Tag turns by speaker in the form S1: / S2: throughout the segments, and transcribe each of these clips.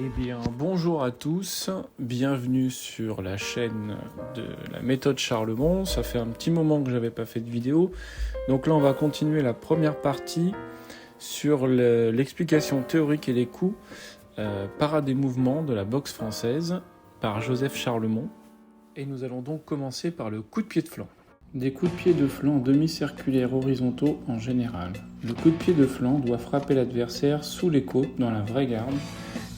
S1: Eh bien, bonjour à tous, bienvenue sur la chaîne de la méthode Charlemont. Ça fait un petit moment que j'avais pas fait de vidéo, donc là on va continuer la première partie sur l'explication théorique et les coups parade et mouvements de la boxe française par Joseph Charlemont. Et nous allons donc commencer par le coup de pied de flanc. Des coups de pied de flanc demi-circulaires horizontaux en général. Le coup de pied de flanc doit frapper l'adversaire sous les côtes dans la vraie garde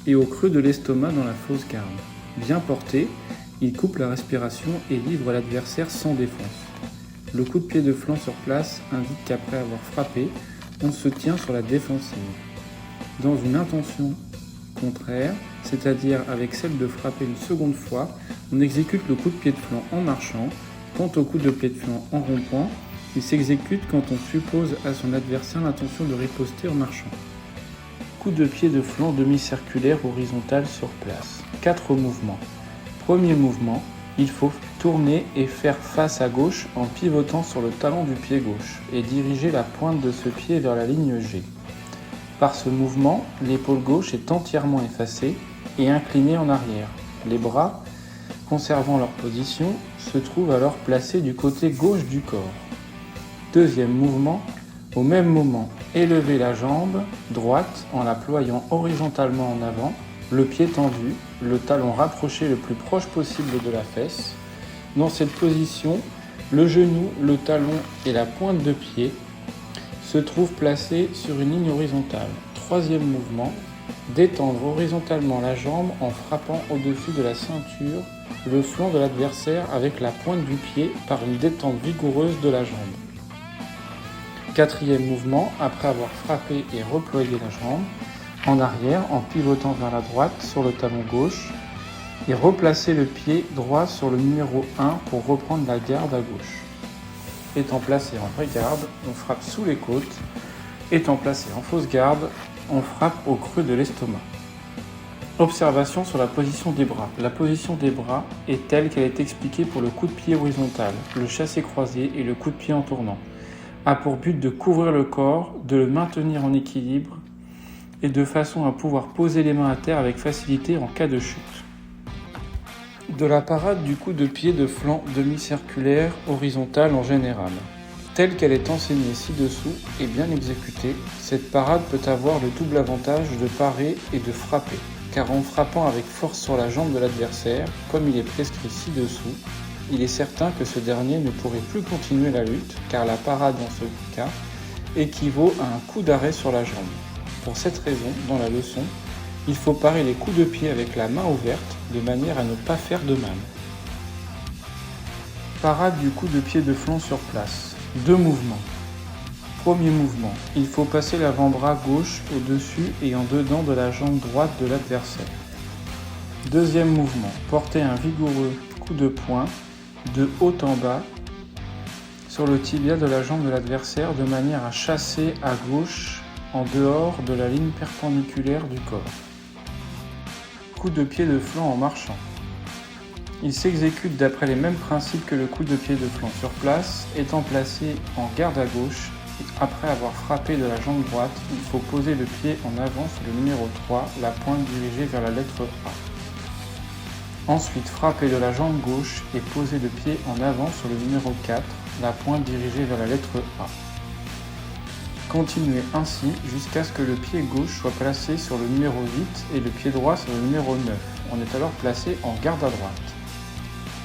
S1: et au creux de l'estomac dans la fausse garde. Bien porté, il coupe la respiration et livre l'adversaire sans défense. Le coup de pied de flanc sur place indique qu'après avoir frappé, on se tient sur la défensive. Dans une intention contraire, c'est-à-dire avec celle de frapper une seconde fois, on exécute le coup de pied de flanc en marchant. Quant au coup de pied de flanc en rond-point, il s'exécute quand on suppose à son adversaire l'intention de riposter en marchant. Coup de pied de flanc demi-circulaire horizontal sur place. 4 mouvements. Premier mouvement, il faut tourner et faire face à gauche en pivotant sur le talon du pied gauche et diriger la pointe de ce pied vers la ligne G. Par ce mouvement, l'épaule gauche est entièrement effacée et inclinée en arrière. Les bras, conservant leur position, se trouvent alors placés du côté gauche du corps. Deuxième mouvement, au même moment, élevez la jambe droite en la ployant horizontalement en avant, le pied tendu, le talon rapproché le plus proche possible de la fesse. Dans cette position, le genou, le talon et la pointe de pied se trouvent placés sur une ligne horizontale. Troisième mouvement, détendre horizontalement la jambe en frappant au-dessus de la ceinture le flanc de l'adversaire avec la pointe du pied par une détente vigoureuse de la jambe. Quatrième mouvement, après avoir frappé et reployé la jambe, en arrière en pivotant vers la droite sur le talon gauche et replacer le pied droit sur le numéro 1 pour reprendre la garde à gauche. Étant placé en vraie garde, on frappe sous les côtes. Étant placé en fausse garde, on frappe au creux de l'estomac. Observation sur la position des bras. La position des bras est telle qu'elle est expliquée pour le coup de pied horizontal, le chassé croisé et le coup de pied en tournant. A pour but de couvrir le corps, de le maintenir en équilibre et de façon à pouvoir poser les mains à terre avec facilité en cas de chute. De la parade du coup de pied de flanc demi-circulaire horizontal en général. Telle qu'elle est enseignée ci-dessous et bien exécutée, cette parade peut avoir le double avantage de parer et de frapper, car en frappant avec force sur la jambe de l'adversaire, comme il est prescrit ci-dessous, il est certain que ce dernier ne pourrait plus continuer la lutte, car la parade dans ce cas équivaut à un coup d'arrêt sur la jambe. Pour cette raison, dans la leçon, il faut parer les coups de pied avec la main ouverte, de manière à ne pas faire de mal. Parade du coup de pied de flanc sur place. 2 mouvements. Premier mouvement, il faut passer l'avant-bras gauche au-dessus et en dedans de la jambe droite de l'adversaire. Deuxième mouvement, porter un vigoureux coup de poing de haut en bas sur le tibia de la jambe de l'adversaire de manière à chasser à gauche en dehors de la ligne perpendiculaire du corps. Coup de pied de flanc en marchant. Il s'exécute d'après les mêmes principes que le coup de pied de flanc sur place, étant placé en garde à gauche. Après avoir frappé de la jambe droite, il faut poser le pied en avant sur le numéro 3, la pointe dirigée vers la lettre A. Ensuite, frapper de la jambe gauche et poser le pied en avant sur le numéro 4, la pointe dirigée vers la lettre A. Continuez ainsi jusqu'à ce que le pied gauche soit placé sur le numéro 8 et le pied droit sur le numéro 9. On est alors placé en garde à droite.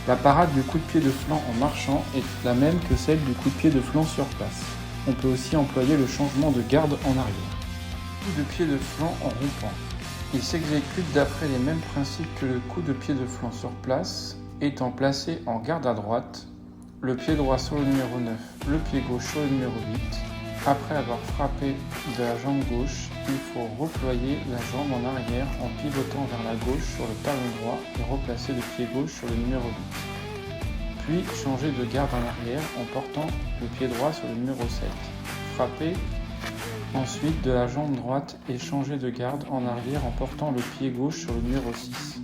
S1: La parade du coup de pied de flanc en marchant est la même que celle du coup de pied de flanc sur place. On peut aussi employer le changement de garde en arrière. Coup de pied de flanc en rompant. Il s'exécute d'après les mêmes principes que le coup de pied de flanc sur place, étant placé en garde à droite, le pied droit sur le numéro 9, le pied gauche sur le numéro 8. Après avoir frappé de la jambe gauche, il faut reployer la jambe en arrière en pivotant vers la gauche sur le talon droit et replacer le pied gauche sur le numéro 8. Puis changez de garde en arrière en portant le pied droit sur le numéro 7. Frappez ensuite de la jambe droite et changez de garde en arrière en portant le pied gauche sur le numéro 6.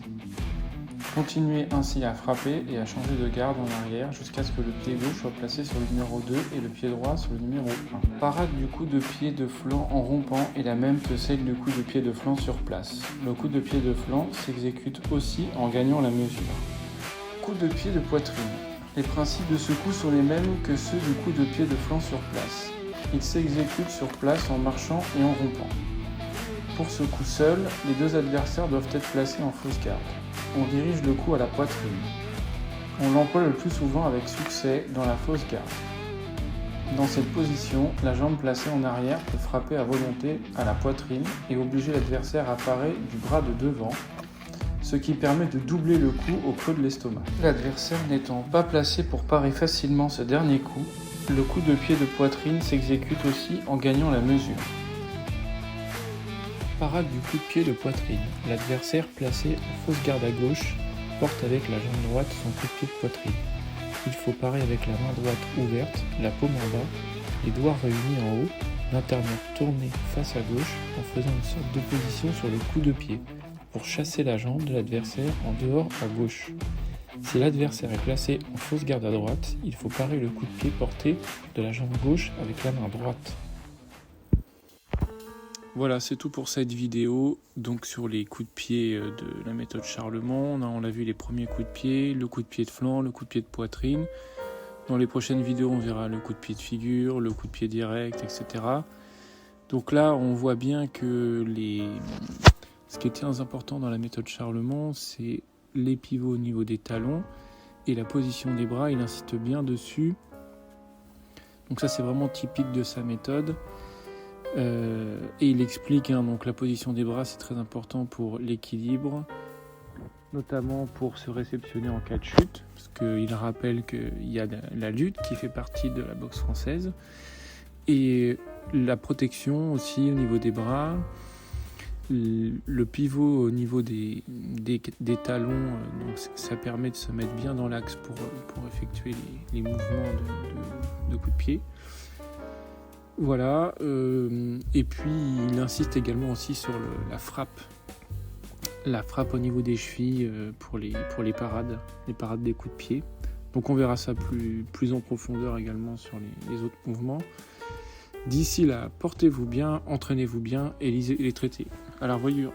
S1: Continuez ainsi à frapper et à changer de garde en arrière jusqu'à ce que le pied gauche soit placé sur le numéro 2 et le pied droit sur le numéro 1. Parade du coup de pied de flanc en rompant est la même que celle du coup de pied de flanc sur place. Le coup de pied de flanc s'exécute aussi en gagnant la mesure. Coup de pied de poitrine. Les principes de ce coup sont les mêmes que ceux du coup de pied de flanc sur place. Il s'exécute sur place en marchant et en rompant. Pour ce coup seul, les deux adversaires doivent être placés en fausse garde. On dirige le coup à la poitrine. On l'emploie le plus souvent avec succès dans la fausse garde. Dans cette position, la jambe placée en arrière peut frapper à volonté à la poitrine et obliger l'adversaire à parer du bras de devant, ce qui permet de doubler le coup au creux de l'estomac. L'adversaire n'étant pas placé pour parer facilement ce dernier coup, le coup de pied de poitrine s'exécute aussi en gagnant la mesure. Parade du coup de pied de poitrine. L'adversaire placé en fausse garde à gauche porte avec la jambe droite son coup de pied de poitrine. Il faut parer avec la main droite ouverte, la paume en bas, les doigts réunis en haut, l'internaire tourné face à gauche en faisant une sorte d'opposition sur le coup de pied pour chasser la jambe de l'adversaire en dehors à gauche. Si l'adversaire est placé en fausse garde à droite, il faut parer le coup de pied porté de la jambe gauche avec la main droite. Voilà, c'est tout pour cette vidéo. Donc sur les coups de pied de la méthode Charlemont, on a vu les premiers coups de pied, le coup de pied de flanc, le coup de pied de poitrine. Dans les prochaines vidéos, on verra le coup de pied de figure, le coup de pied direct, etc. Donc là, on voit bien que ce qui est très important dans la méthode Charlemont, c'est les pivots au niveau des talons et la position des bras, il insiste bien dessus. Donc ça, c'est vraiment typique de sa méthode. Et il explique, donc la position des bras, c'est très important pour l'équilibre, notamment pour se réceptionner en cas de chute, parce qu'il rappelle qu'il y a la lutte qui fait partie de la boxe française, et la protection aussi au niveau des bras, le pivot au niveau des talons, donc ça permet de se mettre bien dans l'axe pour effectuer les mouvements de coup de pied. Voilà, et puis il insiste également aussi sur la frappe au niveau des chevilles pour les parades des coups de pied. Donc on verra ça plus en profondeur également sur les autres mouvements. D'ici là, portez-vous bien, entraînez-vous bien et lisez les traités. À la revoyure.